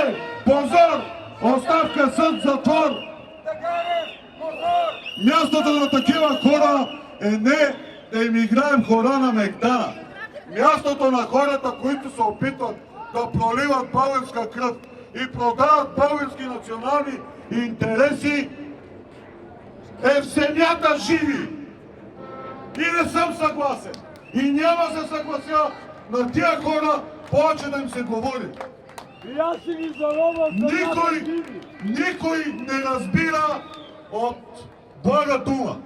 е позор! Оставка, съд, затвор! Мястото на такива хора е не да им играем хора на мегдана. Мястото на хората, които се опитват да проливат българска кръв и продават български национални интереси, е в земята живи. И не съм съгласен. И няма да се съглася на тия хора повече да им се говори. И аз ще ви заровам за Никой не разбира от блага дума.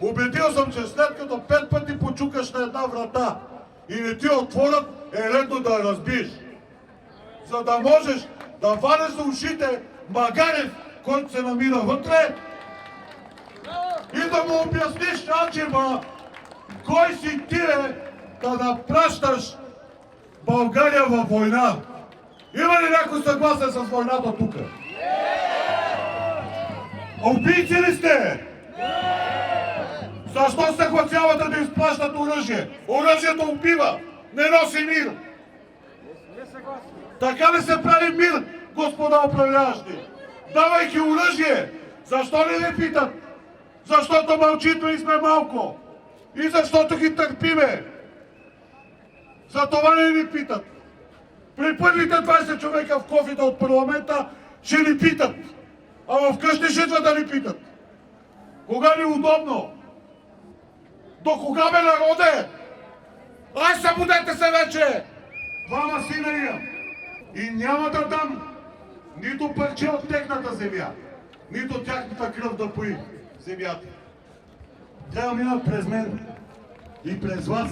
Убедил съм, че след като 5 пъти почукаш на една врата и не ти отворят, е редно да я разбиеш. За да можеш да вадеш за ушите Магарев, който се намира вътре, и да му обясниш, Аджеба, кой си ти да напращаш България във война. Има ли някой съгласен с войната тук? Убийци ли сте? Защо се съгласявате да изплащат оръжие? Оръжието убива, не носи мир. Така ли се прави мир, господа управляващи? Давайки оръжие, защо ли не питат? Защото мълчитме и сме малко. И защото ги търпиме. За това не ни питат. При първите 20 човека в кофите от парламента ще ни питат. Ама вкъщи ще идват да ни питат. Кога ни е удобно? До кога бе, народе? Ай, събудете се вече! 2 сина имам. И няма да дам нито парче от техната земя, нито тяхната кръв да пои земята. Трябва да минат през мен и през вас.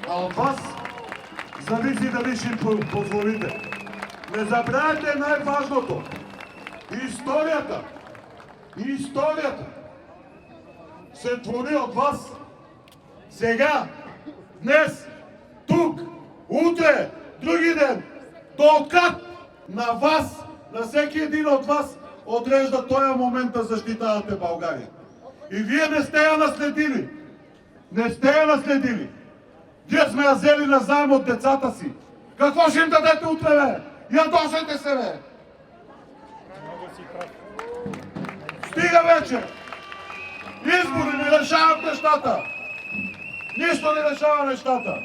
А от вас зависи дали ще позволите. Не забравяйте най-важното. Историята се твори от вас. Сега, днес, тук, утре, други ден, до откат на вас, на всеки един от вас, отрежда този момент да защитавате България. И вие не сте я наследили. Не сте я наследили. Вие сме я взели назаем от децата си. Какво ще им дадете утре, бе? Ядосайте се, бе! Стига вече! Избори не решават нещата! Нищо не решава нещата!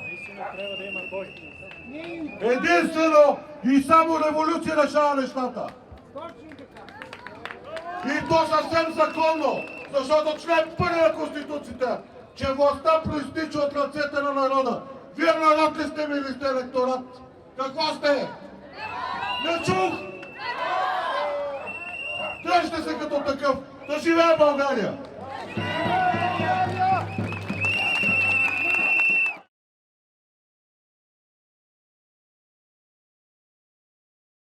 Единствено и само революция решава нещата! И то съвсем законно, защото член 1 на Конституцията, че властта проистича от ръцете на народа. Вие народ ли сте или сте електорат? Какво сте? Не чух! Дръжте се като такъв! Да живее България!